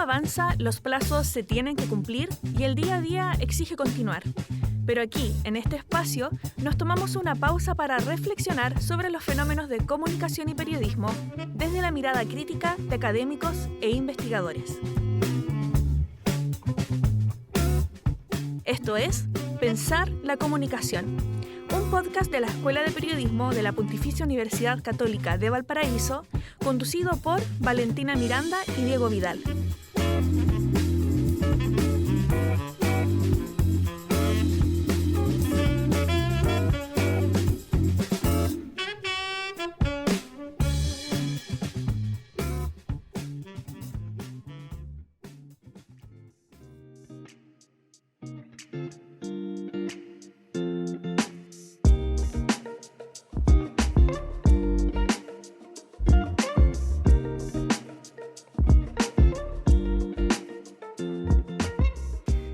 avanza, los plazos se tienen que cumplir y el día a día exige continuar. Pero aquí, en este espacio, nos tomamos una pausa para reflexionar sobre los fenómenos de comunicación y periodismo desde la mirada crítica de académicos e investigadores. Esto es Pensar la Comunicación, un podcast de la Escuela de Periodismo de la Pontificia Universidad Católica de Valparaíso, conducido por Valentina Miranda y Diego Vidal.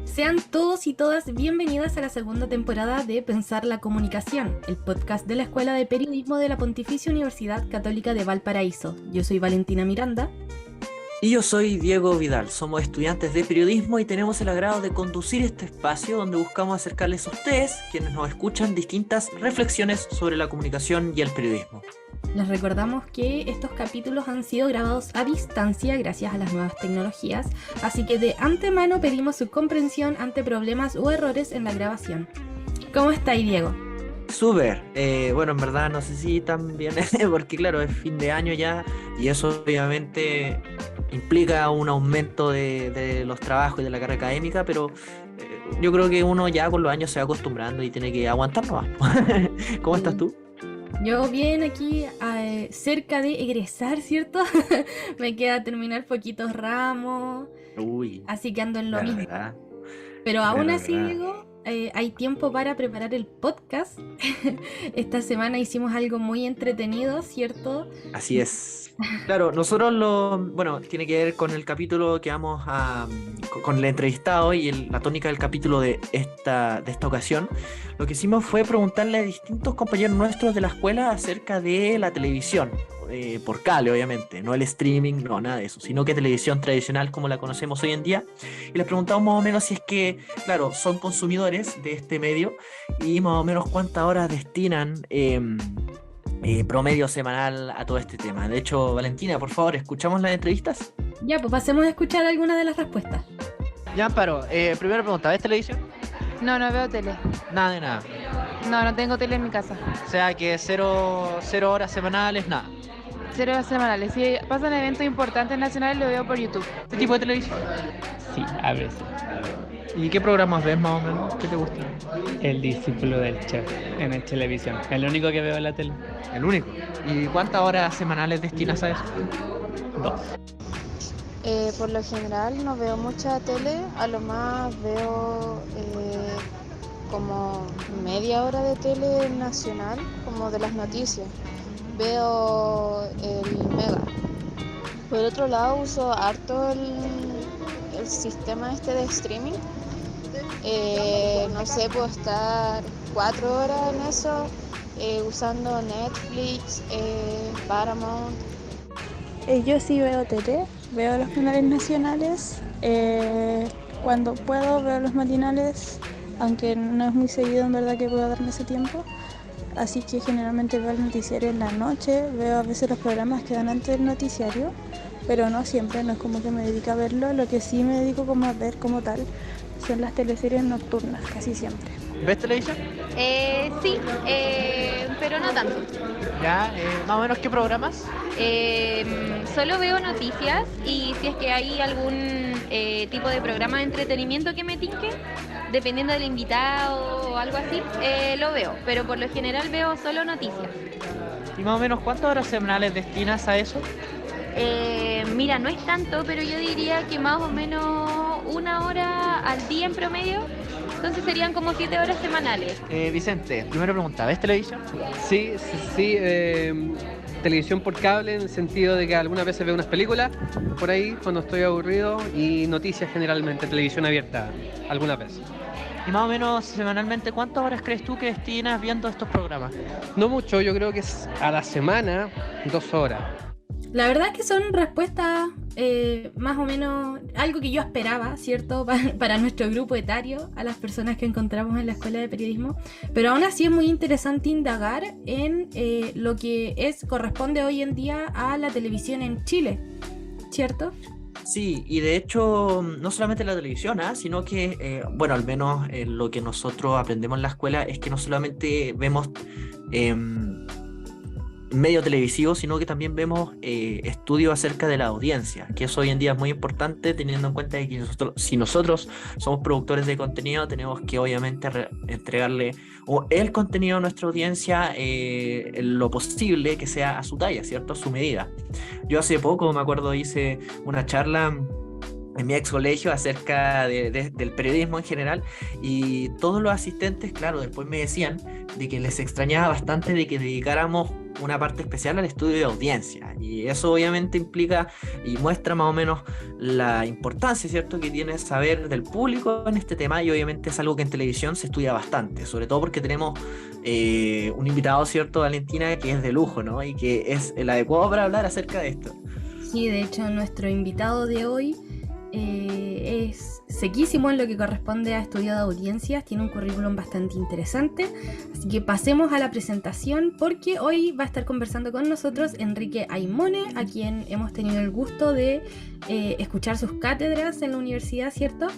Sean todos y todas bienvenidas a la segunda temporada de Pensar la Comunicación, el podcast de la Escuela de Periodismo de la Pontificia Universidad Católica de Valparaíso. Yo soy Valentina Miranda. Y yo soy Diego Vidal. Somos estudiantes de periodismo y tenemos el agrado de conducir este espacio donde buscamos acercarles a ustedes, quienes nos escuchan, distintas reflexiones sobre la comunicación y el periodismo. Les recordamos que estos capítulos han sido grabados a distancia gracias a las nuevas tecnologías, así que de antemano pedimos su comprensión ante problemas o errores en la grabación. ¿Cómo estáis, Diego? Súper. Bueno, en verdad no sé si tan bien, porque claro, es fin de año ya y eso obviamente implica un aumento de los trabajos y de la carga académica, pero yo creo que uno ya con los años se va acostumbrando y tiene que aguantar nomás. ¿Cómo estás tú? Yo bien aquí cerca de egresar, ¿cierto? Me queda terminar poquitos ramos. Uy, así que ando en lo mismo. verdad. Pero aún así, verdad. digo, hay tiempo para preparar el podcast. Esta semana hicimos algo muy entretenido, ¿cierto? Así es. Claro, nosotros bueno, tiene que ver con el capítulo que vamos con el entrevistado y la tónica del capítulo de esta ocasión. Lo que hicimos fue preguntarle a distintos compañeros nuestros de la escuela acerca de la televisión, por cable obviamente, no el streaming, no nada de eso, sino que televisión tradicional como la conocemos hoy en día. Y les preguntamos más o menos si es que, claro, son consumidores de este medio y más o menos cuántas horas destinan promedio semanal a todo este tema. De hecho, Valentina, por favor, ¿escuchamos las entrevistas? Ya, pues pasemos a escuchar algunas de las respuestas. Ya, Amparo, primera pregunta, ¿ves televisión? No, no veo tele. Nada de nada. No, no tengo tele en mi casa. O sea que cero horas semanales, nada. 0 horas semanales. Si pasan eventos importantes nacionales, lo veo por YouTube. ¿Este tipo de televisión? Sí, a veces. ¿Y qué programas ves más o menos? ¿Qué te gusta? El discípulo del chef en el televisión. El único que veo en la tele. El único. ¿Y cuántas horas semanales destinas a eso? 2. Por lo general no veo mucha tele, a lo más veo como media hora de tele nacional, como de las noticias. Veo el Mega. Por otro lado uso harto el sistema este de streaming. No sé, puedo estar 4 horas en eso, usando Netflix, Paramount. Yo sí veo tele, veo los canales nacionales, cuando puedo veo los matinales, aunque no es muy seguido en verdad que pueda darme ese tiempo, así que generalmente veo el noticiario en la noche, veo a veces los programas que dan antes del noticiario, pero no siempre, no es como que me dedico a verlo, lo que sí me dedico como a ver como tal son las teleseries nocturnas, casi siempre. ¿Ves televisión? Sí, pero no tanto. Ya, más o menos ¿qué programas? Solo veo noticias y si es que hay algún tipo de programa de entretenimiento que me tinque, dependiendo del invitado o algo así, lo veo. Pero por lo general veo solo noticias. ¿Y más o menos cuántas horas semanales destinas a eso? Mira, no es tanto, pero yo diría que más o menos 1 hora al día en promedio. Entonces serían como 7 horas semanales. Vicente, primera pregunta, ¿ves televisión? Sí. Televisión por cable, en el sentido de que algunas veces veo unas películas por ahí cuando estoy aburrido y noticias generalmente, televisión abierta, algunas veces. Y más o menos semanalmente, ¿cuántas horas crees tú que destinas viendo estos programas? No mucho, yo creo que es a la semana 2 horas. La verdad es que son respuestas más o menos algo que yo esperaba, ¿cierto? Para nuestro grupo etario, a las personas que encontramos en la escuela de periodismo, pero aún así es muy interesante indagar en lo que corresponde hoy en día a la televisión en Chile, ¿cierto? Sí, y de hecho, no solamente la televisión, sino que, bueno, al menos lo que nosotros aprendemos en la escuela es que no solamente vemos medio televisivo, sino que también vemos estudios acerca de la audiencia, que eso hoy en día es muy importante, teniendo en cuenta que si nosotros somos productores de contenido, tenemos que obviamente entregarle el contenido a nuestra audiencia lo posible que sea a su talla, ¿cierto? A su medida. Yo hace poco, me acuerdo, hice una charla en mi ex colegio acerca del periodismo en general, y todos los asistentes, claro, después me decían de que les extrañaba bastante de que dedicáramos una parte especial al estudio de audiencia, y eso obviamente implica y muestra más o menos la importancia, ¿cierto?, que tiene saber del público en este tema, y obviamente es algo que en televisión se estudia bastante, sobre todo porque tenemos un invitado, ¿cierto?, Valentina, que es de lujo, ¿no?, y que es el adecuado para hablar acerca de esto. Sí, de hecho nuestro invitado de hoy es sequísimo en lo que corresponde a estudio de audiencias, tiene un currículum bastante interesante, así que pasemos a la presentación, porque hoy va a estar conversando con nosotros Enrique Aimone, a quien hemos tenido el gusto de escuchar sus cátedras en la universidad, ¿cierto?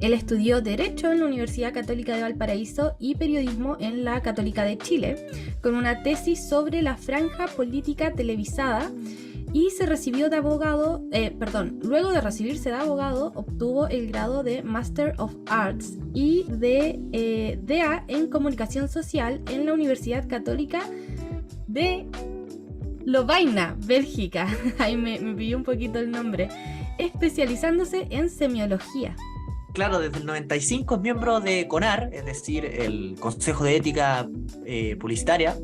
Él estudió Derecho en la Universidad Católica de Valparaíso y Periodismo en la Católica de Chile, con una tesis sobre la franja política televisada, y se recibió de abogado, luego de recibirse de abogado, obtuvo el grado de Master of Arts y de DA en Comunicación Social en la Universidad Católica de Lovaina, Bélgica. Ahí me pilló un poquito el nombre, especializándose en semiología. Claro, desde el 95 es miembro de CONAR, es decir, el Consejo de Ética Publicitaria.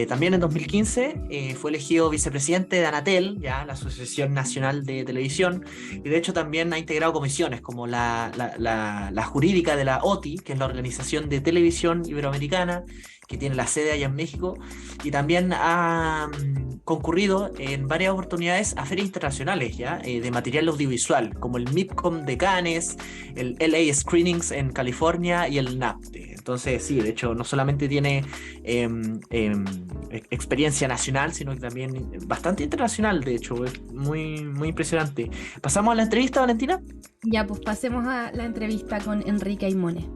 También en 2015 fue elegido vicepresidente de Anatel, ya la Asociación Nacional de Televisión, y de hecho también ha integrado comisiones como la jurídica de la OTI, que es la Organización de Televisión Iberoamericana, que tiene la sede allá en México, y también ha concurrido en varias oportunidades a ferias internacionales ya de material audiovisual, como el MIPCOM de Cannes, el LA Screenings en California y el NAPTE. Entonces sí, de hecho no solamente tiene experiencia nacional, sino que también bastante internacional, de hecho es muy, muy impresionante. ¿Pasamos a la entrevista, Valentina? Ya, pues pasemos a la entrevista con Enrique Aimone.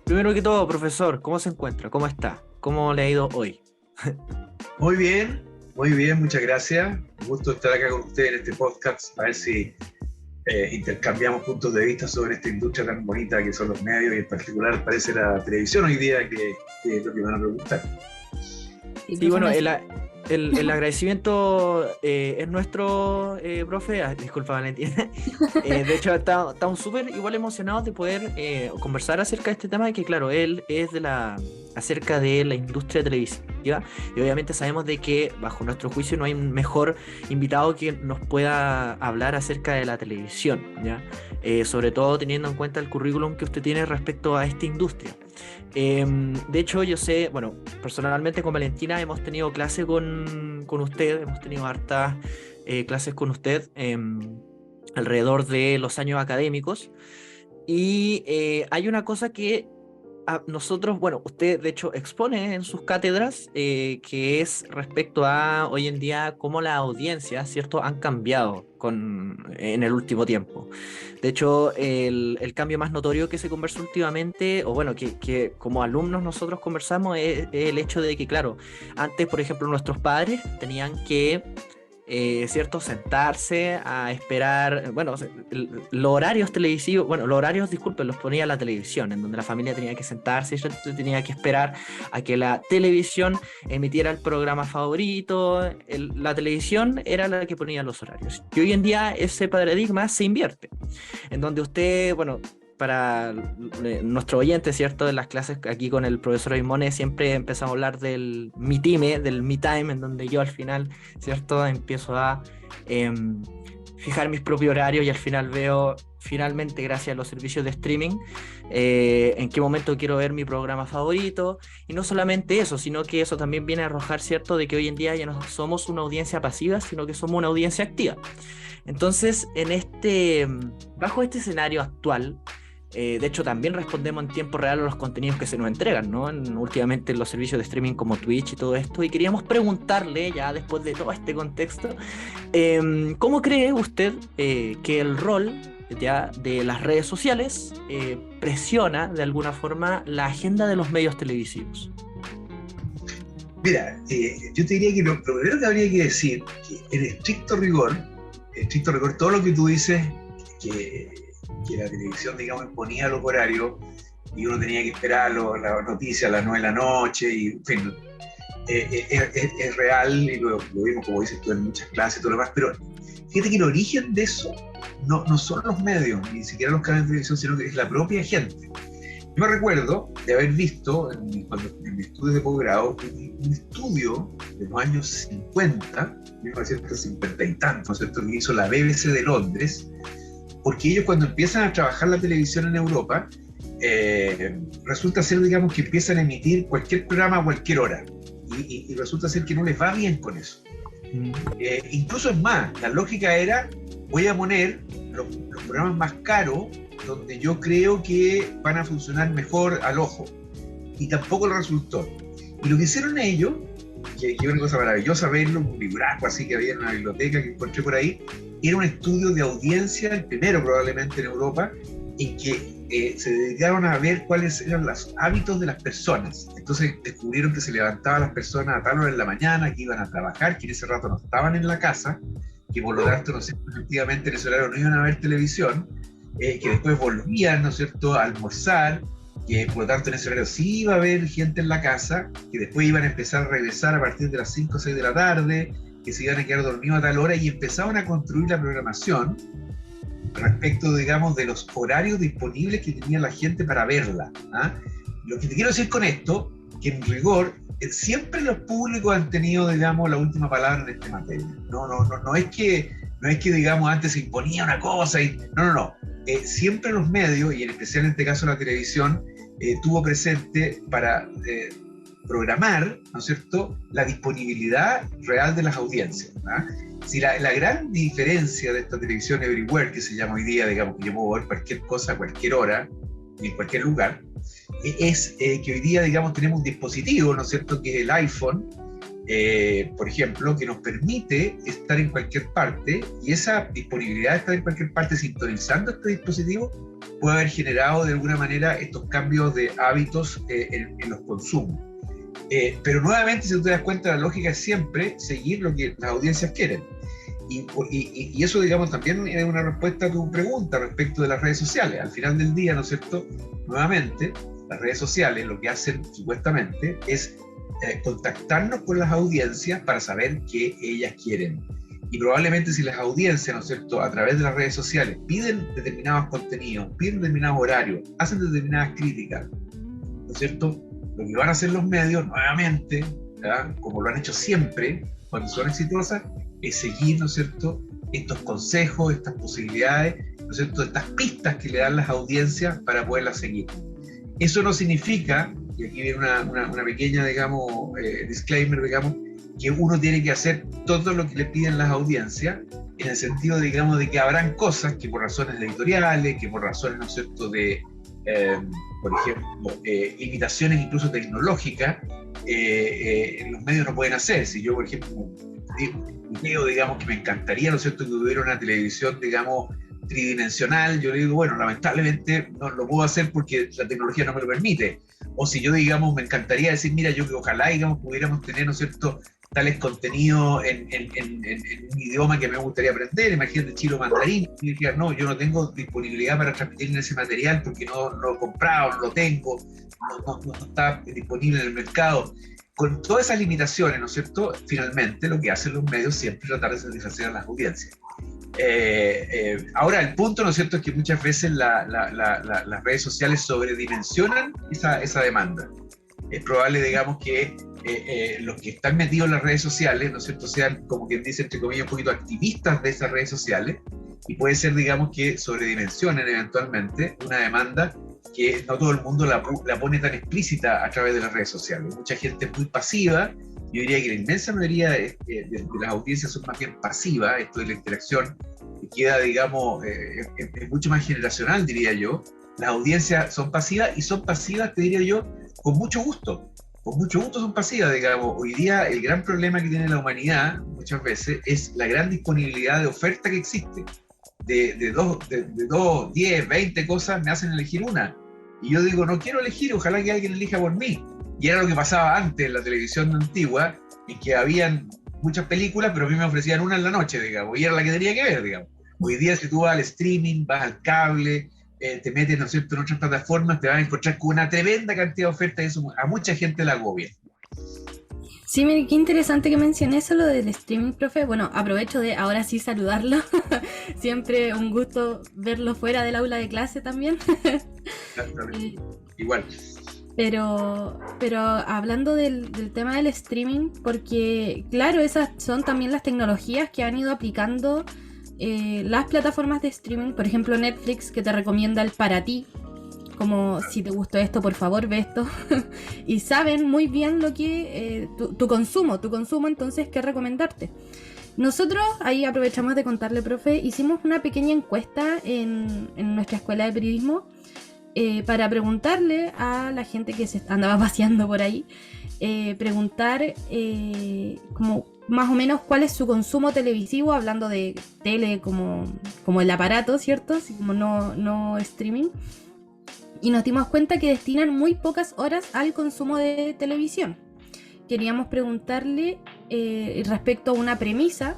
Primero que todo, profesor, ¿cómo se encuentra? ¿Cómo está? ¿Cómo le ha ido hoy? Muy bien, muchas gracias. Un gusto estar acá con ustedes en este podcast, a ver si intercambiamos puntos de vista sobre esta industria tan bonita que son los medios, y en particular parece la televisión hoy día, que es lo que me van a preguntar. Sí, bueno, el agradecimiento es nuestro, profe. Disculpa, Valentina. De hecho, estamos súper igual emocionados de poder conversar acerca de este tema, que claro, él es acerca de la industria televisiva, y obviamente sabemos de que bajo nuestro juicio no hay un mejor invitado que nos pueda hablar acerca de la televisión, ¿ya? Sobre todo teniendo en cuenta el currículum que usted tiene respecto a esta industria. De hecho, yo sé, bueno, personalmente con Valentina hemos tenido clase con usted, hemos tenido hartas clases con usted alrededor de los años académicos, y hay una cosa que a nosotros, bueno, usted de hecho expone en sus cátedras, que es respecto a hoy en día cómo las audiencias, ¿cierto?, han cambiado en el último tiempo. De hecho, el cambio más notorio que se conversó últimamente, o bueno, que como alumnos nosotros conversamos, es el hecho de que, claro, antes, por ejemplo, nuestros padres tenían que ¿cierto?, sentarse a esperar, bueno, los horarios televisivos, bueno, los horarios, disculpen, los ponía la televisión, en donde la familia tenía que sentarse y tenía que esperar a que la televisión emitiera el programa favorito. La televisión era la que ponía los horarios, y hoy en día ese paradigma se invierte, en donde usted, bueno, para nuestro oyente, ¿cierto? En las clases aquí con el profesor Aimone siempre empezamos a hablar del me time, del me time, en donde yo al final, ¿cierto? Empiezo a fijar mis propios horarios y al final veo, finalmente, gracias a los servicios de streaming, en qué momento quiero ver mi programa favorito. Y no solamente eso, sino que eso también viene a arrojar, ¿cierto?, de que hoy en día ya no somos una audiencia pasiva, sino que somos una audiencia activa. Entonces, bajo este escenario actual, de hecho también respondemos en tiempo real a los contenidos que se nos entregan, ¿no? Últimamente en los servicios de streaming como Twitch y todo esto, y queríamos preguntarle, ya después de todo este contexto, ¿cómo cree usted que el rol ya de las redes sociales presiona de alguna forma la agenda de los medios televisivos? Mira, yo te diría que lo primero que habría que decir, que en estricto rigor, todo lo que tú dices, que la televisión, digamos, imponía los horarios y uno tenía que esperar las noticias a las 9 de la noche, y en fin, es real, y lo vimos, como dices tú, en muchas clases y todo lo demás, pero fíjate que el origen de eso no son los medios, ni siquiera los canales de televisión, sino que es la propia gente. Yo me recuerdo de haber visto, en mis estudios de posgrado, un estudio de los años 50, 1950 y tantos, ¿no es cierto?, que hizo la BBC de Londres, porque ellos cuando empiezan a trabajar la televisión en Europa, resulta ser, digamos, que empiezan a emitir cualquier programa a cualquier hora, y resulta ser que no les va bien con eso. Incluso es más, la lógica era, voy a poner los programas más caros, donde yo creo que van a funcionar mejor al ojo, y tampoco lo resultó. Y lo que hicieron ellos, que es una cosa maravillosa verlo, un libraco así que había en una biblioteca que encontré por ahí, era un estudio de audiencia, el primero probablemente en Europa, en que se dedicaron a ver cuáles eran los hábitos de las personas. Entonces descubrieron que se levantaban las personas a tal hora de la mañana, que iban a trabajar, que en ese rato no estaban en la casa, que por lo tanto, no sé, efectivamente en ese horario no iban a ver televisión, que después volvían, ¿no es cierto?, a almorzar, que por lo tanto en ese horario sí iba a haber gente en la casa, que después iban a empezar a regresar a partir de las 5 o 6 de la tarde, que se iban a quedar dormidos a tal hora, y empezaban a construir la programación respecto, digamos, de los horarios disponibles que tenía la gente para verla. Lo que te quiero decir con esto, que en rigor, siempre los públicos han tenido, digamos, la última palabra en esta materia. No es que, digamos, antes se imponía una cosa y... No. Siempre los medios, y en especial en este caso la televisión, tuvo presente para programar, ¿no es cierto?, la disponibilidad real de las audiencias. Si la gran diferencia de esta televisión everywhere, que se llama hoy día, digamos, que yo puedo ver cualquier cosa a cualquier hora y en cualquier lugar, es que hoy día, digamos, tenemos un dispositivo, ¿no es cierto?, que es el iPhone, por ejemplo, que nos permite estar en cualquier parte, y esa disponibilidad de estar en cualquier parte sintonizando este dispositivo puede haber generado de alguna manera estos cambios de hábitos en los consumos. Pero nuevamente, si tú te das cuenta, la lógica es siempre seguir lo que las audiencias quieren. Y eso, digamos, también es una respuesta a tu pregunta respecto de las redes sociales. Al final del día, ¿no es cierto?, nuevamente, las redes sociales lo que hacen supuestamente es contactarnos con las audiencias para saber qué ellas quieren. Y probablemente si las audiencias, ¿no es cierto?, a través de las redes sociales piden determinados contenidos, piden determinados horarios, hacen determinadas críticas, ¿no es cierto?, lo que van a hacer los medios, nuevamente, ¿verdad?, como lo han hecho siempre cuando son exitosas, es seguir, ¿no es cierto?, estos consejos, estas posibilidades, ¿no es cierto?, estas pistas que le dan las audiencias para poderlas seguir. Eso no significa, y aquí viene una pequeña, digamos, disclaimer, digamos, que uno tiene que hacer todo lo que le piden las audiencias, en el sentido, digamos, de que habrán cosas que por razones editoriales, que por razones, ¿no es cierto?, de, por ejemplo, limitaciones incluso tecnológicas, los medios no pueden hacer. Si yo, por ejemplo, digo, digamos, que me encantaría, ¿no es cierto?, que hubiera una televisión, digamos, tridimensional, yo le digo, bueno, lamentablemente no lo puedo hacer porque la tecnología no me lo permite. O si yo, digamos, me encantaría decir, mira, yo que ojalá, digamos, pudiéramos tener, ¿no es cierto?, tales contenidos en un idioma que me gustaría aprender, imagínate chino mandarín, y decía, no, yo no tengo disponibilidad para transmitir ese material porque no lo he comprado, no lo tengo, no está disponible en el mercado. Con todas esas limitaciones, ¿no es cierto?, finalmente lo que hacen los medios siempre es tratar de satisfacer a las audiencias. Ahora, el punto, ¿no es cierto?, es que muchas veces las redes sociales sobredimensionan esa demanda. Es probable, digamos, que los que están metidos en las redes sociales, ¿no es cierto?, sean, como quien dice, entre comillas, un poquito activistas de esas redes sociales, y puede ser, digamos, que sobredimensionen eventualmente una demanda que no todo el mundo la pone tan explícita a través de las redes sociales. Mucha gente es muy pasiva. Yo diría que la inmensa mayoría de las audiencias son más bien pasivas. Esto de la interacción queda, digamos, es mucho más generacional, diría yo. Las audiencias son pasivas, y son pasivas, te diría yo, con mucho gusto. Con mucho gusto son pasivas, digamos. Hoy día el gran problema que tiene la humanidad muchas veces es la gran disponibilidad de oferta que existe. De 2, 10, 20 cosas me hacen elegir una. Y yo digo, no quiero elegir, ojalá que alguien elija por mí. Y era lo que pasaba antes en la televisión antigua, en que habían muchas películas, pero a mí me ofrecían una en la noche, digamos, y era la que tenía que ver, digamos. Hoy día, si tú vas al streaming, vas al cable, te metes, ¿no es cierto?, en otras plataformas, te vas a encontrar con una tremenda cantidad de ofertas, y eso a mucha gente la agobia. Sí, mire, qué interesante que mencioné eso, lo del streaming, profe. Bueno, aprovecho de ahora sí saludarlo. Siempre un gusto verlo fuera del aula de clase también. Igual. Pero hablando del tema del streaming, porque claro, esas son también las tecnologías que han ido aplicando las plataformas de streaming. Por ejemplo, Netflix, que te recomienda el para ti, como si te gustó esto, por favor, ve esto. Y saben muy bien lo que tu consumo, entonces, qué recomendarte. Nosotros, ahí aprovechamos de contarle, profe, hicimos una pequeña encuesta en nuestra escuela de periodismo para preguntarle a la gente que se andaba paseando por ahí, preguntar como más o menos cuál es su consumo televisivo, hablando de tele como el aparato, ¿cierto? Así como no streaming. Y nos dimos cuenta que destinan muy pocas horas al consumo de televisión. Queríamos preguntarle respecto a una premisa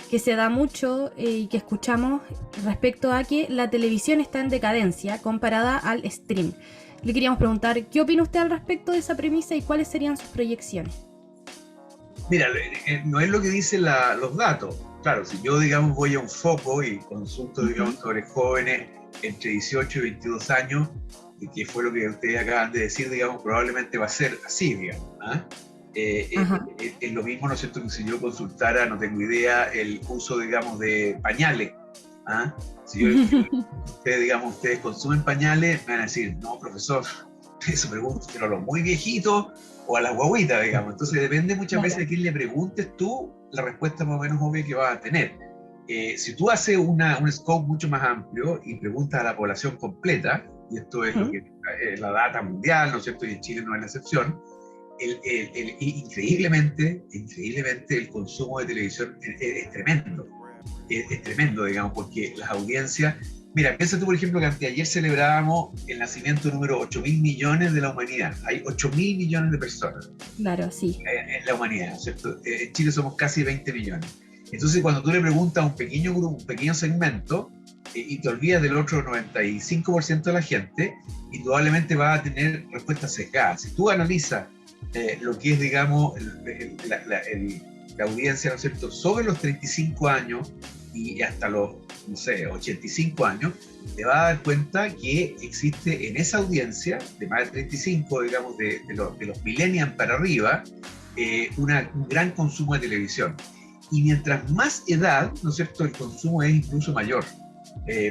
que se da mucho y que escuchamos respecto a que la televisión está en decadencia comparada al stream. Le queríamos preguntar, ¿qué opina usted al respecto de esa premisa y cuáles serían sus proyecciones? Mira, no es lo que dicen los datos. Claro, si yo, digamos, voy a un foco y consulto, digamos, sobre jóvenes entre 18 y 22 años, que fue lo que ustedes acaban de decir, digamos, probablemente va a ser así, digamos. Es lo mismo, ¿no es cierto?, que si yo consultara, no tengo idea, el uso, digamos, de pañales. Si yo ustedes consumen pañales, me van a decir, no, profesor, eso pregúntelo a los muy viejitos o a las guaguitas, digamos. Entonces depende muchas veces de quién le preguntes tú, la respuesta más o menos obvia que vas a tener. Si tú haces un scope mucho más amplio y preguntas a la población completa, y esto es lo que la data mundial, ¿no es cierto?, y en Chile no es la excepción, increíblemente el consumo de televisión es tremendo. Es tremendo, digamos, porque las audiencias... Mira, piensa tú, por ejemplo, que anteayer celebrábamos el nacimiento número 8.000 millones de la humanidad. Hay 8.000 millones de personas. Claro, sí. En la humanidad, ¿cierto? En Chile somos casi 20 millones. Entonces, cuando tú le preguntas a un pequeño grupo, un pequeño segmento, y te olvidas del otro 95% de la gente, indudablemente vas a tener respuestas sesgadas. Si tú analizas lo que es, digamos, la audiencia, ¿no es cierto?, sobre los 35 años y hasta los, no sé, 85 años, te vas a dar cuenta que existe en esa audiencia de más de 35, digamos, de los millennials para arriba, un gran consumo de televisión. Y mientras más edad, ¿no es cierto?, el consumo es incluso mayor.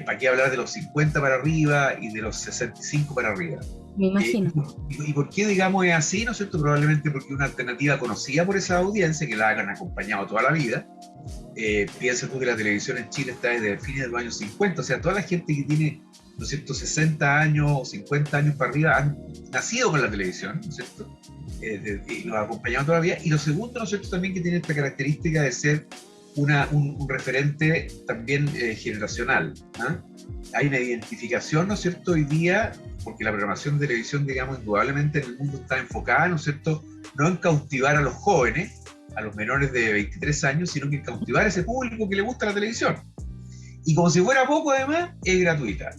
¿Para qué hablar de los 50 para arriba y de los 65 para arriba? Me imagino. ¿Y por qué, digamos, es así? ¿No es cierto? Probablemente porque es una alternativa conocida por esa audiencia, que la han acompañado toda la vida. Piensa tú que la televisión en Chile está desde fines de los años 50, o sea, toda la gente que tiene, ¿no es cierto?, 60 años o 50 años para arriba han nacido con la televisión, ¿no es cierto?, y los ha acompañado toda la vida. Y lo segundo, ¿no es cierto?, también que tiene esta característica de ser un referente también generacional. Hay una identificación, ¿no es cierto?, hoy día, porque la programación de televisión, digamos, indudablemente en el mundo está enfocada, ¿no es cierto?, no en cautivar a los jóvenes, a los menores de 23 años, sino que en cautivar a ese público que le gusta la televisión. Y como si fuera poco, además, es gratuita.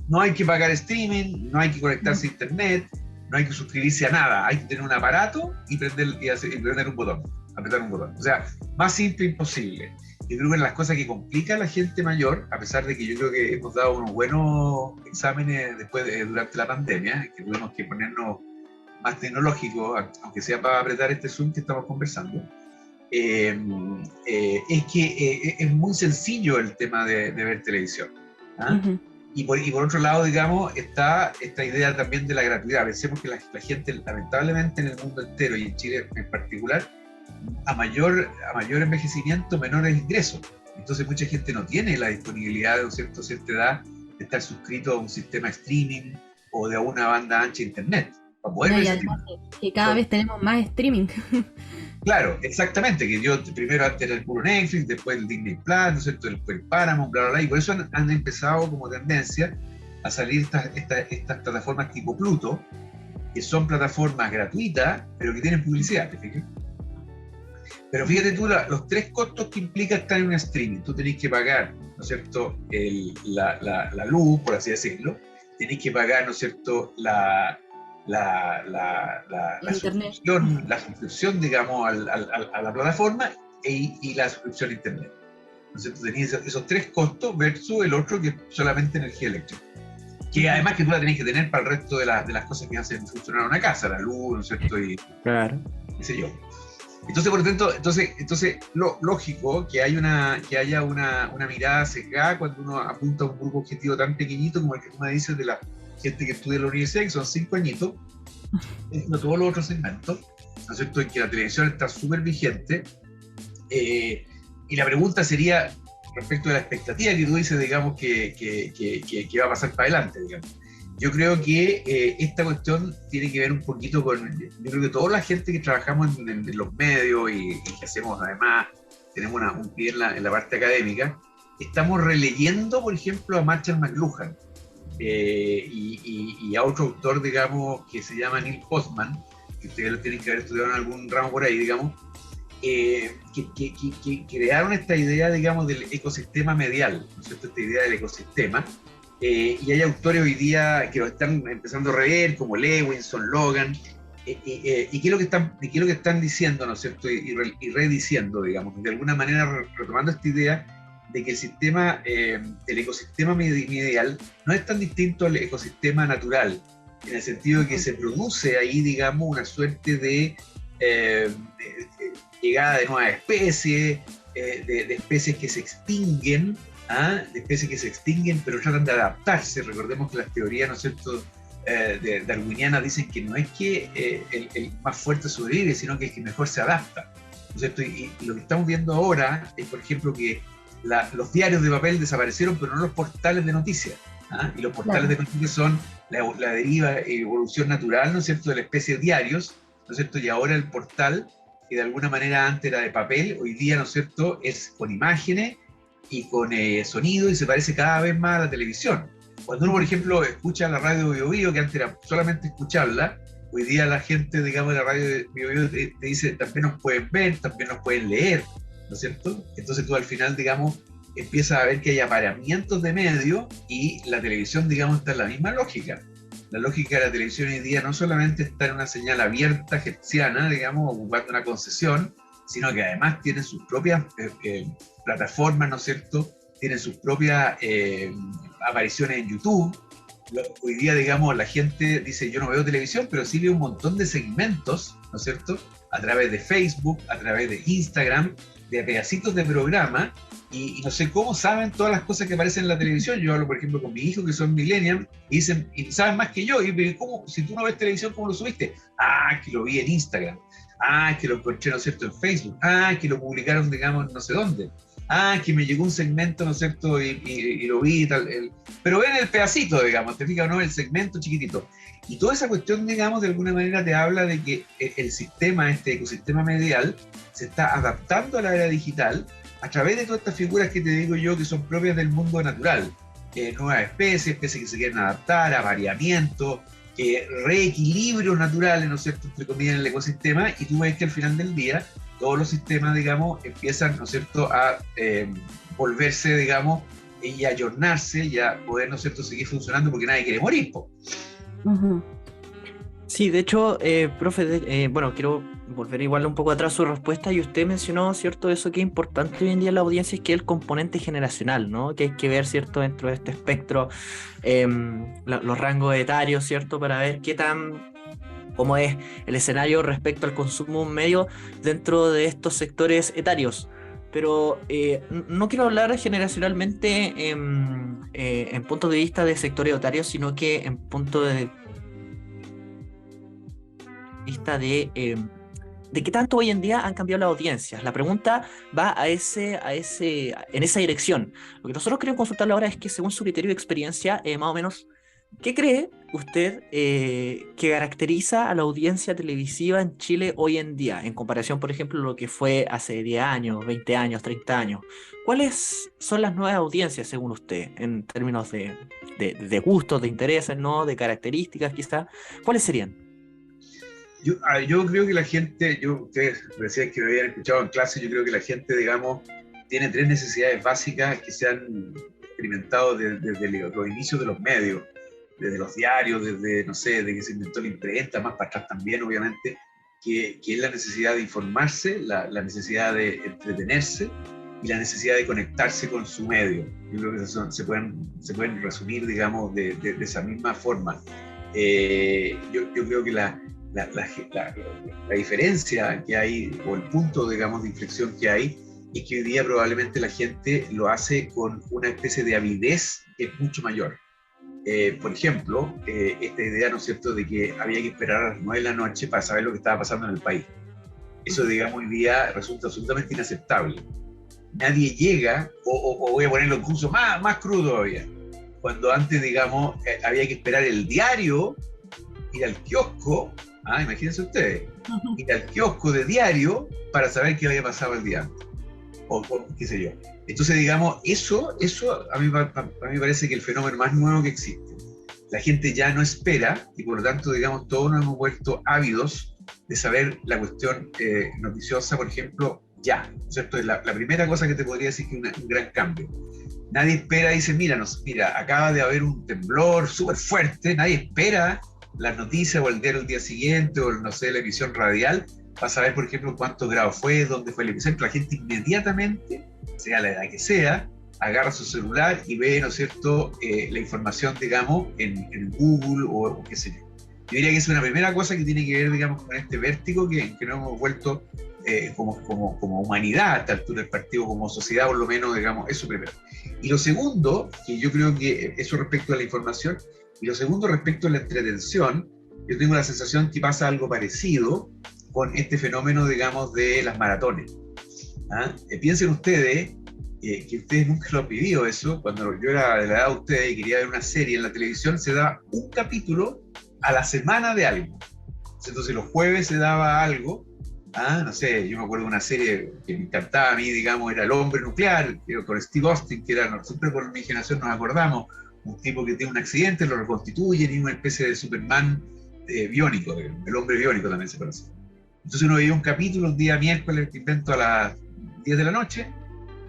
No hay que pagar streaming, no hay que conectarse a internet, no hay que suscribirse a nada, hay que tener un aparato y prender un botón, apretar un botón. O sea, más simple imposible. yo creo que una de las cosas que complica a la gente mayor, a pesar de que yo creo que hemos dado unos buenos exámenes durante la pandemia, que tuvimos que ponernos más tecnológicos, aunque sea para apretar este Zoom que estamos conversando, es que es muy sencillo el tema de ver televisión. Uh-huh. Y por otro lado, digamos, está esta idea también de la gratuidad. Pensemos que la gente, lamentablemente en el mundo entero y en Chile en particular, a mayor envejecimiento, menores ingresos. Entonces mucha gente no tiene la disponibilidad de cierta edad de estar suscrito a un sistema streaming o de una banda ancha internet. Para poder ver que cada vez tenemos más streaming. Claro, exactamente, que yo primero antes era el puro Netflix, después el Disney Plus, ¿no es cierto? Después el Paramount, bla, bla, bla, y por eso han empezado como tendencia a salir estas plataformas tipo Pluto, que son plataformas gratuitas, pero que tienen publicidad, ¿te fijas? Pero fíjate tú los 3 costos que implica estar en un streaming. Tú tenés que pagar, ¿no es cierto?, la luz, por así decirlo, tenés que pagar, ¿no es cierto?, la suscripción, digamos, a la plataforma y la suscripción a internet. Entonces tú tenías esos 3 costos versus el otro que es solamente energía eléctrica. Que además que tú la tenés que tener para el resto de las cosas que hacen funcionar una casa, la luz, ¿no es cierto? Y claro. Qué sé yo. Entonces, por lo tanto, entonces lógico que haya una mirada sesgada cuando uno apunta a un grupo objetivo tan pequeñito como el que tú me dices de la gente que estudia en la universidad, que son 5 añitos, no todos los otros segmentos, ¿no es cierto?, en que la televisión está súper vigente. Y la pregunta sería, respecto a la expectativa que tú dices, digamos, que va a pasar para adelante, digamos. Yo creo que esta cuestión tiene que ver un poquito con, yo creo que toda la gente que trabajamos en los medios y que hacemos además, tenemos un pie en la parte académica, estamos releyendo, por ejemplo, a Marshall McLuhan y a otro autor, digamos, que se llama Neil Postman, que ustedes lo tienen que haber estudiado en algún ramo por ahí, digamos, que crearon esta idea, digamos, del ecosistema medial, ¿no es cierto?, esta idea del ecosistema. Y hay autores hoy día que lo están empezando a rever, como Lewinson, Logan, y qué es lo que están diciendo, ¿no es cierto?, y rediciendo, digamos, de alguna manera retomando esta idea de que el ecosistema medial no es tan distinto al ecosistema natural, en el sentido de que se produce ahí, digamos, una suerte de llegada de nuevas especies, de especies que se extinguen, pero tratan de adaptarse. Recordemos que las teorías, ¿no es cierto?, darwinianas dicen que no es que el más fuerte sobrevive, sino que es que mejor se adapta, ¿no es cierto? Y lo que estamos viendo ahora es, por ejemplo, que los diarios de papel desaparecieron, pero no los portales de noticias. Y los portales de noticias son la deriva y evolución natural, ¿no es cierto?, de la especie de diarios, ¿no es cierto? Y ahora el portal, que de alguna manera antes era de papel, hoy día, ¿no es cierto?, es con imágenes y con sonido, y se parece cada vez más a la televisión. Cuando uno, por ejemplo, escucha la radio Bio Bio, que antes era solamente escucharla, hoy día la gente, digamos, de la radio Bio Bio te dice, también nos pueden ver, también nos pueden leer, ¿no es cierto? Entonces tú al final, digamos, empiezas a ver que hay apareamientos de medios y la televisión, digamos, está en la misma lógica. La lógica de la televisión hoy día no solamente está en una señal abierta hertziana, digamos, ocupando una concesión, sino que además tiene sus propias plataformas, ¿no es cierto? Tienen sus propias apariciones en YouTube. Hoy día, digamos, la gente dice, yo no veo televisión, pero sí veo un montón de segmentos, ¿no es cierto?, a través de Facebook, a través de Instagram, de pedacitos de programa, y no sé cómo saben todas las cosas que aparecen en la televisión. Yo hablo, por ejemplo, con mis hijos que son millennials, y dicen, y saben más que yo, y ¿cómo? Si tú no ves televisión, ¿cómo lo subiste? Que lo vi en Instagram. Que lo encontré, ¿no es cierto?, en Facebook. Que lo publicaron, digamos, no sé dónde. Que me llegó un segmento, ¿no es cierto?, y lo vi y tal. Pero ven el pedacito, digamos, te fijas, ¿no?, el segmento chiquitito. Y toda esa cuestión, digamos, de alguna manera te habla de que el sistema, este ecosistema medial, se está adaptando a la era digital a través de todas estas figuras que te digo yo que son propias del mundo natural. Nuevas especies que se quieren adaptar, avariamiento, reequilibrios naturales, ¿no es cierto?, entre comillas, en el ecosistema, y tú ves que al final del día todos los sistemas, digamos, empiezan, ¿no es cierto?, a volverse, digamos, y a ayornarse y a poder, ¿no es cierto?, seguir funcionando porque nadie quiere morir, po. Uh-huh. Sí, de hecho, profe, bueno, quiero volver igual un poco atrás su respuesta y usted mencionó, ¿cierto? Eso que es importante hoy en día en la audiencia es que el componente generacional, ¿no? Que hay que ver, ¿cierto? Dentro de este espectro, los rangos etarios, ¿cierto? Para ver cómo es el escenario respecto al consumo medio dentro de estos sectores etarios. Pero no quiero hablar generacionalmente en punto de vista de sectores etarios, sino que en punto de vista de qué tanto hoy en día han cambiado las audiencias. La pregunta va en esa dirección. Lo que nosotros queremos consultarle ahora es que, según su criterio de experiencia, más o menos, ¿qué cree usted que caracteriza a la audiencia televisiva en Chile hoy en día, en comparación, por ejemplo, a lo que fue hace 10 años, 20 años, 30 años? ¿Cuáles son las nuevas audiencias, según usted, en términos de gustos, de intereses, ¿no? De características, quizá? ¿Cuáles serían? Yo creo que la gente, ustedes decían que me habían escuchado en clase, yo creo que la gente, digamos, tiene 3 necesidades básicas que se han experimentado desde los inicios de los medios, desde los diarios, desde, no sé, de que se inventó la imprenta, más para atrás también, obviamente, que es la necesidad de informarse, la necesidad de entretenerse y la necesidad de conectarse con su medio. Yo creo que se pueden resumir, digamos, de esa misma forma. Yo creo que la diferencia que hay, o el punto, digamos, de inflexión que hay, es que hoy día probablemente la gente lo hace con una especie de avidez que es mucho mayor. Por ejemplo, esta idea, ¿no es cierto?, de que había que esperar a las 9 de la noche para saber lo que estaba pasando en el país. Eso, digamos, hoy día resulta absolutamente inaceptable. Nadie llega, o voy a ponerlo incluso más crudo todavía, cuando antes, digamos, había que esperar el diario, ir al kiosco, imagínense ustedes, ir al kiosco de diario para saber qué había pasado el día antes, o qué sé yo. Entonces, digamos, eso a mí me parece que el fenómeno más nuevo que existe. La gente ya no espera, y por lo tanto, digamos, todos nos hemos vuelto ávidos de saber la cuestión noticiosa, por ejemplo, ya, ¿cierto? Es la primera cosa que te podría decir que es un gran cambio. Nadie espera y dice, mira, acaba de haber un temblor súper fuerte, nadie espera las noticias o el diario el día siguiente o, no sé, la emisión radial para saber, por ejemplo, cuántos grados fue, dónde fue el epicentro. La gente inmediatamente, sea la edad que sea, agarra su celular y ve, ¿no es cierto?, la información, digamos, en Google o qué sé yo. Yo diría que es una primera cosa que tiene que ver, digamos, con este vértigo que nos hemos vuelto como humanidad a esta altura del partido, como sociedad por lo menos, digamos, eso primero. Y lo segundo, que yo creo que eso respecto a la información, y lo segundo respecto a la entretención, yo tengo la sensación que pasa algo parecido con este fenómeno, digamos, de las maratones. Piensen ustedes que ustedes nunca lo han vivido eso. Cuando yo era de la edad de ustedes y quería ver una serie en la televisión, se daba un capítulo a la semana de algo. Entonces los jueves se daba algo, no sé, yo me acuerdo de una serie que me encantaba a mí, digamos, era El Hombre Nuclear, con Steve Austin, que era, siempre por mi generación nos acordamos, un tipo que tiene un accidente, lo reconstituyen y una especie de Superman biónico, el hombre biónico también se conoce. Entonces uno veía un capítulo un día miércoles, que invento, a las 10 de la noche,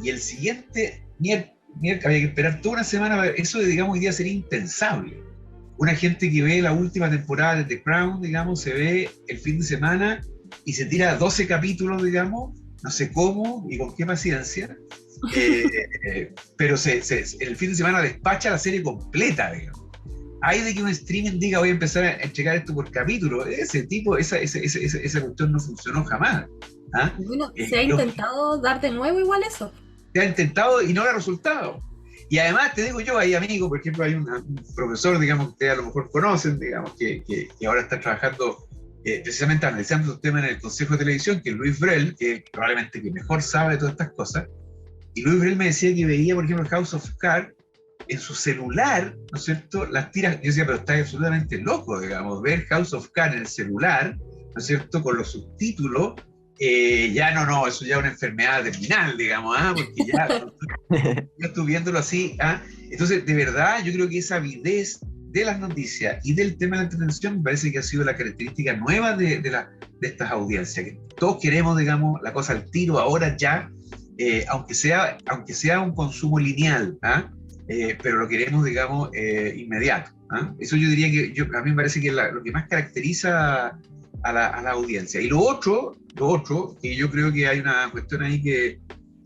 y el siguiente miércoles había que esperar toda una semana. Eso, digamos, hoy día sería impensable. Una gente que ve la última temporada de The Crown, digamos, se ve el fin de semana y se tira 12 capítulos, digamos, no sé cómo y con qué paciencia, pero el fin de semana despacha la serie completa, digamos. Hay de que un streaming diga, voy a empezar a checar esto por capítulo. Esa cuestión no funcionó jamás. Bueno, se ha intentado dar de nuevo igual eso. Se ha intentado y no da resultado. Y además, te digo yo, hay amigos, por ejemplo, hay un profesor, digamos, que ustedes a lo mejor conocen, digamos, que ahora está trabajando precisamente analizando los temas en el Consejo de Televisión, que es Luis Brel, que probablemente que mejor sabe de todas estas cosas. Y Luis Brel me decía que veía, por ejemplo, House of Cards en su celular, ¿no es cierto?, las tiras. Yo decía, pero está absolutamente loco, digamos, ver House of Cards en el celular, ¿no es cierto?, con los subtítulos. Eso ya es una enfermedad terminal, digamos, porque ya yo estoy viéndolo así. Entonces, de verdad, yo creo que esa avidez de las noticias y del tema de la entretención me parece que ha sido la característica nueva de estas audiencias, que todos queremos, digamos, la cosa al tiro, ahora ya, aunque sea un consumo lineal, pero lo queremos, digamos, inmediato. ¿Ah? Eso yo diría que a mí me parece que es lo que más caracteriza a la audiencia. Y lo otro, que yo creo que hay una cuestión ahí que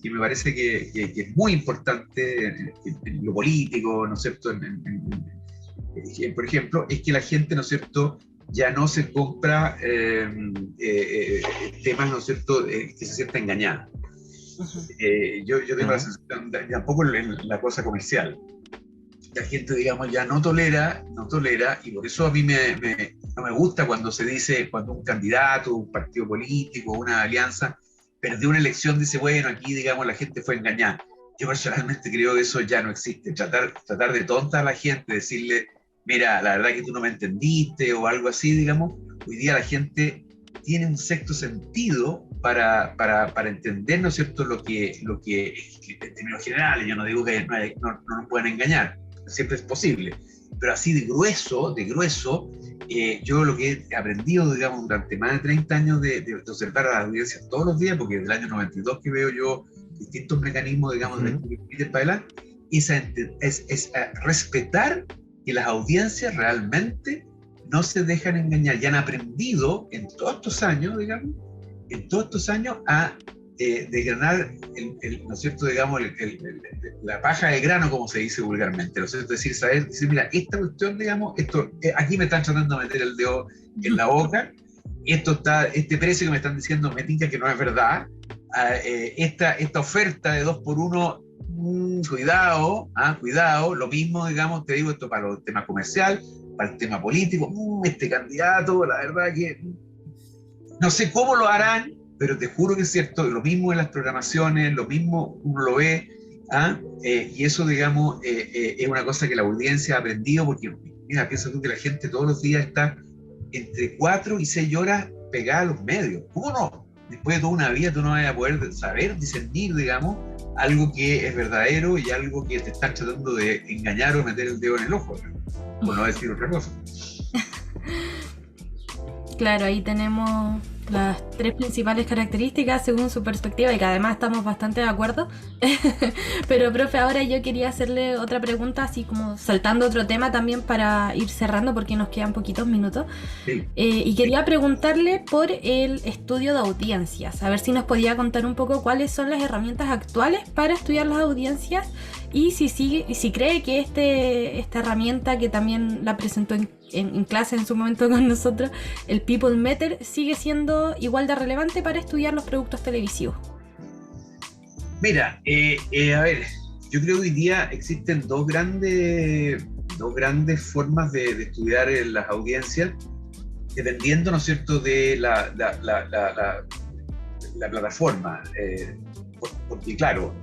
me parece que es muy importante en lo político, ¿no es cierto? Por ejemplo, es que la gente, ¿no es cierto?, ya no se compra temas, ¿no es cierto?, que se sienta engañada. Yo tengo la sensación, tampoco en la cosa comercial. La gente, digamos, ya no tolera, y por eso a mí no me gusta cuando se dice, cuando un candidato, un partido político, una alianza, perdió una elección, dice, bueno, aquí, digamos, la gente fue engañada. Yo personalmente creo que eso ya no existe. Tratar de tonta a la gente, decirle, mira, la verdad que tú no me entendiste, o algo así, digamos. Hoy día la gente tiene un sexto sentido para entender, ¿no es cierto?, lo que en términos generales, yo no digo que no nos puedan engañar, siempre es posible, pero así de grueso, yo lo que he aprendido, digamos, durante más de 30 años de observar a las audiencias todos los días, porque desde el año 92 que veo yo distintos mecanismos, digamos, de para adelante, es respetar que las audiencias realmente no se dejan engañar, y han aprendido en todos estos años, digamos, a desgranar, ¿no es cierto?, digamos, la paja del grano, como se dice vulgarmente, ¿no es cierto? Decir, mira, esta cuestión, digamos, aquí me están tratando de meter el dedo en la boca, este precio que me están diciendo me tinca que no es verdad, esta oferta de 2x1, cuidado, lo mismo, digamos, te digo esto para el tema comercial, para el tema político, este candidato, la verdad que no sé cómo lo harán, pero te juro que es cierto, lo mismo en las programaciones, lo mismo uno lo ve, y eso, digamos, es una cosa que la audiencia ha aprendido, porque, mira, piensa tú que la gente todos los días está entre 4 y 6 horas pegada a los medios. ¿Cómo no? Después de toda una vida tú no vas a poder saber, discernir, digamos, algo que es verdadero y algo que te están tratando de engañar o meter el dedo en el ojo, por no decir otra cosa. Claro, ahí tenemos las 3 principales características según su perspectiva, y que además estamos bastante de acuerdo. Pero, profe, ahora yo quería hacerle otra pregunta, así como saltando otro tema también para ir cerrando, porque nos quedan poquitos minutos. Sí. Y quería preguntarle por el estudio de audiencias, a ver si nos podía contar un poco cuáles son las herramientas actuales para estudiar las audiencias, y si cree que esta herramienta, que también la presentó en clase en su momento con nosotros, el People Meter, sigue siendo igual de relevante para estudiar los productos televisivos. Mira, a ver, yo creo que hoy día existen dos grandes formas de estudiar las audiencias, dependiendo, ¿no es cierto?, de la plataforma. Porque claro,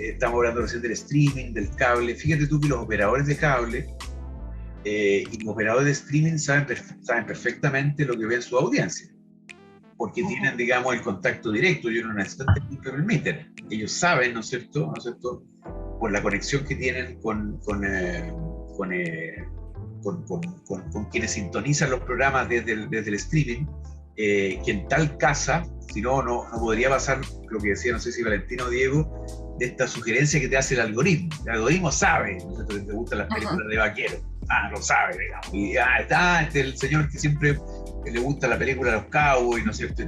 estamos hablando recién del streaming, del cable. Fíjate tú que los operadores de cable y los operadores de streaming saben perfectamente lo que ven su audiencia, porque tienen, digamos, el contacto directo. Yo no necesito que me permiten. Ellos saben, ¿no es cierto?, por la conexión que tienen con quienes sintonizan los programas desde el streaming, que en tal casa, si no podría pasar lo que decía, no sé si Valentino o Diego, de esta sugerencia que te hace el algoritmo. El algoritmo sabe, ¿no es cierto?, que te gustan las películas de vaqueros. Lo sabe, digamos. Y está el señor que siempre le gusta la película de los cowboys, ¿no es cierto?,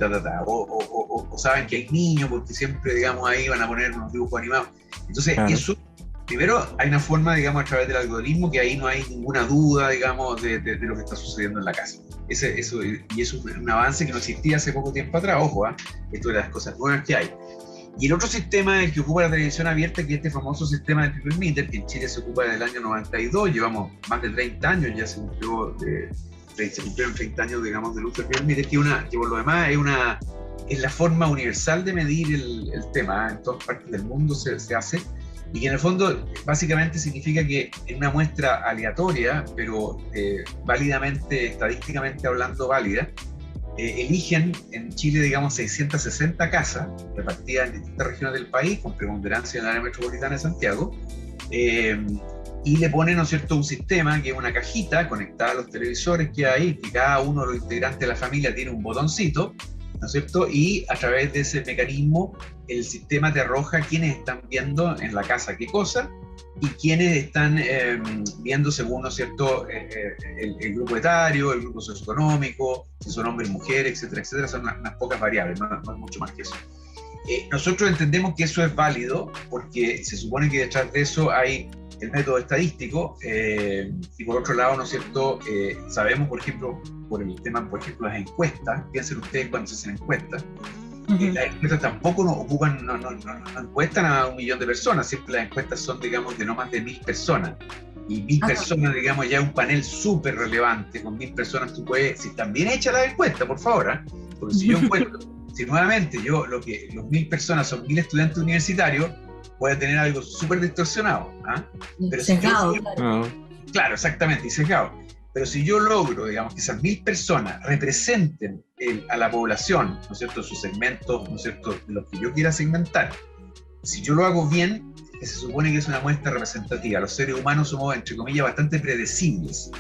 o saben que hay niños porque siempre, digamos, ahí van a poner unos dibujos animados. Entonces, eso, primero, hay una forma, digamos, a través del algoritmo, que ahí no hay ninguna duda, digamos, de lo que está sucediendo en la casa. Eso es un avance que no existía hace poco tiempo atrás. Ojo, esto es de las cosas nuevas que hay. Y el otro sistema es el que ocupa la televisión abierta, que es este famoso sistema del People Meter, que en Chile se ocupa desde el año 92, llevamos más de 30 años, ya se cumplieron 30 años, digamos, del uso del People Meter, que por lo demás es la forma universal de medir el tema, en todas partes del mundo se hace, y que en el fondo básicamente significa que en una muestra aleatoria, pero válidamente, estadísticamente hablando válida, eligen en Chile, digamos, 660 casas repartidas en distintas regiones del país, con preponderancia en el área metropolitana de Santiago, y le ponen, ¿no es cierto?, un sistema que es una cajita conectada a los televisores que hay, que cada uno de los integrantes de la familia tiene un botoncito, ¿no es cierto?, y a través de ese mecanismo el sistema te arroja quiénes están viendo en la casa qué cosa, y quienes están viendo según, ¿no es cierto?, el grupo etario, el grupo socioeconómico, si son hombres, mujeres, etcétera, etcétera. Son unas pocas variables, no es mucho más que eso. Nosotros entendemos que eso es válido porque se supone que detrás de eso hay el método estadístico, y por otro lado, ¿no es cierto?, sabemos, por ejemplo, por el tema, por ejemplo, las encuestas. Piensen ustedes cuando se hacen encuestas. Las encuestas tampoco no encuestan a 1 millón de personas, siempre las encuestas son, digamos, de no más de 1000 personas. Y 1000 personas, digamos, ya es un panel súper relevante. Con 1000 personas tú puedes, si están bien hechas las encuestas, por favor, porque si yo encuentro, si nuevamente los 1000 personas son 1000 estudiantes universitarios, puede tener algo súper distorsionado. Pero sesgado, si claro, exactamente, y sesgado. Pero si yo logro, digamos, que esas 1000 personas representen a la población, ¿no es cierto?, sus segmentos, ¿no es cierto?, de los que yo quiera segmentar, si yo lo hago bien, se supone que es una muestra representativa. Los seres humanos somos, entre comillas, bastante predecibles.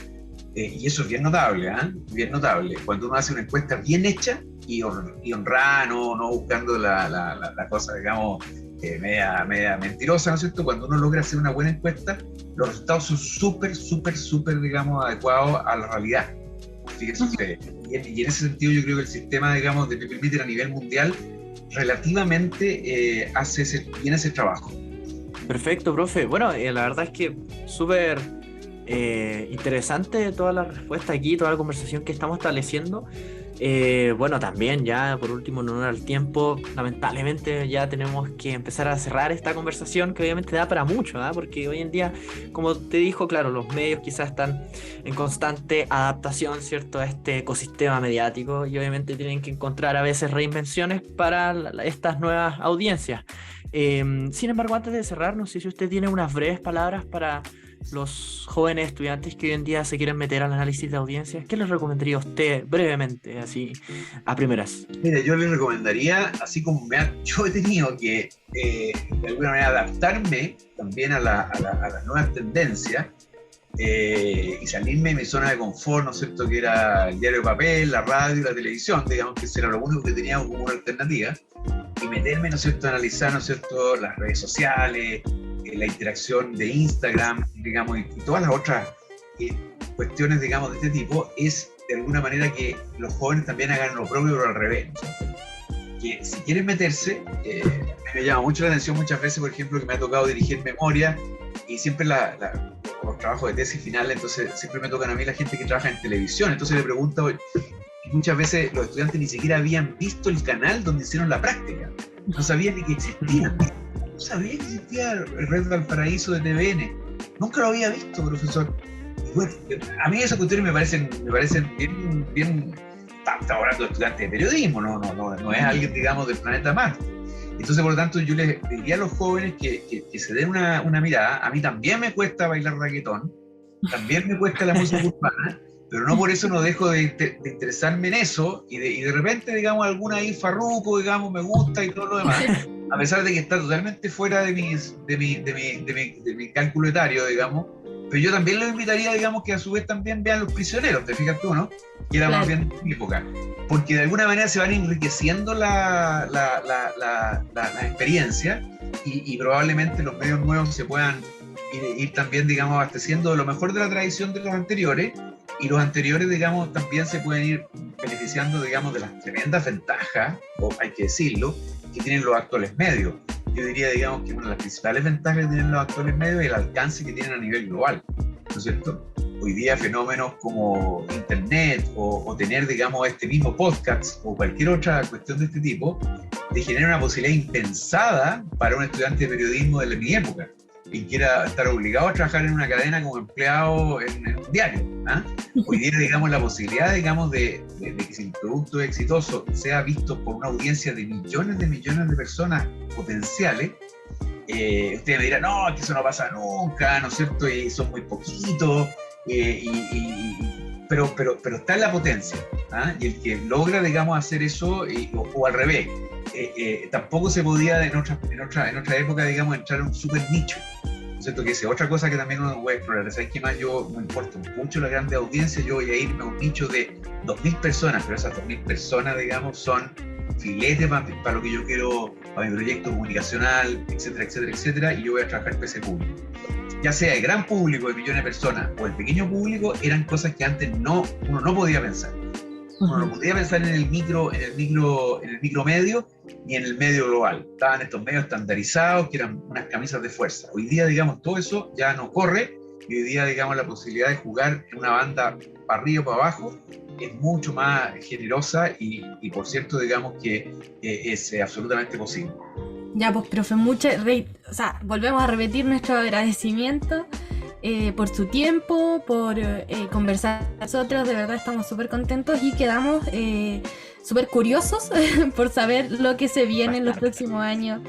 Y eso es bien notable, bien notable. Cuando uno hace una encuesta bien hecha y honrada, no buscando la cosa, digamos, media mentirosa, ¿no es cierto? Cuando uno logra hacer una buena encuesta, los resultados son súper, digamos, adecuados a la realidad. Fíjense ustedes. Y en ese sentido yo creo que el sistema, digamos, de People Meter a nivel mundial relativamente hace bien ese trabajo. Perfecto, profe. Bueno, la verdad es que súper interesante toda la respuesta aquí, toda la conversación que estamos estableciendo. Bueno, también ya por último, en honor al tiempo, lamentablemente ya tenemos que empezar a cerrar esta conversación, que obviamente da para mucho, porque hoy en día, como te dijo, claro, los medios quizás están en constante adaptación, ¿cierto?, a este ecosistema mediático, y obviamente tienen que encontrar a veces reinvenciones para estas nuevas audiencias. Sin embargo, antes de cerrar, no sé si usted tiene unas breves palabras para los jóvenes estudiantes que hoy en día se quieren meter al análisis de audiencias. ¿Qué les recomendaría a usted brevemente, así a primeras? Mire, yo les recomendaría, así como yo he tenido que de alguna manera adaptarme también a las nuevas tendencias, y salirme de mi zona de confort, ¿no es cierto?, que era el diario de papel, la radio y la televisión, digamos que eso era lo único que tenía como una alternativa, y meterme, ¿no es cierto?, a analizar, ¿no es cierto?, las redes sociales, la interacción de Instagram, digamos, y todas las otras cuestiones, digamos, de este tipo, es de alguna manera que los jóvenes también hagan lo propio, pero al revés, ¿no? Que si quieren meterse, me llama mucho la atención muchas veces, por ejemplo, que me ha tocado dirigir memoria, y siempre los trabajos de tesis final, entonces siempre me tocan a mí la gente que trabaja en televisión, entonces le pregunto, muchas veces los estudiantes ni siquiera habían visto el canal donde hicieron la práctica, no sabían ni que existía. No sabía que existía el Red Valparaíso de TVN. Nunca lo había visto, profesor. Y bueno, a mí esas cuestiones me parecen bien. Estamos hablando de estudiantes de periodismo, no es alguien, digamos, del planeta Marte. Entonces, por lo tanto, yo les diría a los jóvenes que se den una mirada. A mí también me cuesta bailar reggaetón, también me cuesta la música urbana, pero no por eso no dejo de interesarme en eso, y de repente, digamos, alguna ahí farruco, digamos, me gusta y todo lo demás. A pesar de que está totalmente fuera de mi cálculo etario, digamos, pero yo también los invitaría, digamos, que a su vez también vean Los Prisioneros, te fijas tú, ¿no? Que era más bien de mi época, porque de alguna manera se van enriqueciendo la experiencia, y probablemente los medios nuevos se puedan ir también, digamos, abasteciendo de lo mejor de la tradición de los anteriores, y los anteriores, digamos, también se pueden ir beneficiando, digamos, de las tremendas ventajas, o hay que decirlo, que tienen los actuales medios. Yo diría, digamos, que una de las principales ventajas que tienen los actuales medios es el alcance que tienen a nivel global, ¿no es cierto? Hoy día fenómenos como internet o tener, digamos, este mismo podcast o cualquier otra cuestión de este tipo te genera una posibilidad impensada para un estudiante de periodismo de mi época, quien quiera estar obligado a trabajar en una cadena como empleado en un diario. Hoy día, digamos, la posibilidad, digamos, de que si el producto es exitoso sea visto por una audiencia de millones de personas potenciales, ustedes me dirán, no, que eso no pasa nunca, ¿no es cierto? Y son muy poquitos, pero está en la potencia, y el que logra, digamos, hacer eso, o al revés, tampoco se podía en otra época, digamos, entrar a un super nicho, ¿no es cierto? Que es otra cosa que también uno puede explorar. ¿Sabes qué más? Yo no importa mucho la grande audiencia, yo voy a irme a un nicho de 2000 personas, pero esas 2000 personas, digamos, son filete para lo que yo quiero, para mi proyecto comunicacional, etcétera, etcétera, etcétera, y yo voy a trabajar para ese público. Ya sea el gran público de millones de personas o el pequeño público, eran cosas que antes uno no podía pensar. Uno no podía pensar en el micro medio ni en el medio global. Estaban estos medios estandarizados que eran unas camisas de fuerza. Hoy día, digamos, todo eso ya no corre, y hoy día, digamos, la posibilidad de jugar en una banda para arriba o para abajo es mucho más generosa y por cierto, digamos que es absolutamente posible. Ya, pues, profe, volvemos a repetir nuestro agradecimiento por su tiempo, por conversar con nosotros. De verdad estamos súper contentos y quedamos súper curiosos por saber lo que se viene en los próximos años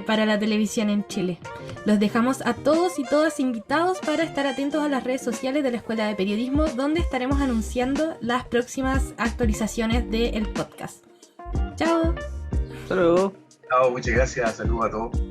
para la televisión en Chile. Los dejamos a todos y todas invitados para estar atentos a las redes sociales de la Escuela de Periodismo, donde estaremos anunciando las próximas actualizaciones del podcast. ¡Chao! Hasta luego. Chao, muchas gracias. Saludos a todos.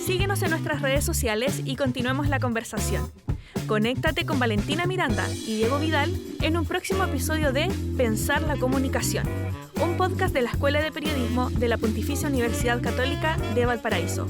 Síguenos en nuestras redes sociales y continuemos la conversación. Conéctate con Valentina Miranda y Diego Vidal en un próximo episodio de Pensar la Comunicación, un podcast de la Escuela de Periodismo de la Pontificia Universidad Católica de Valparaíso.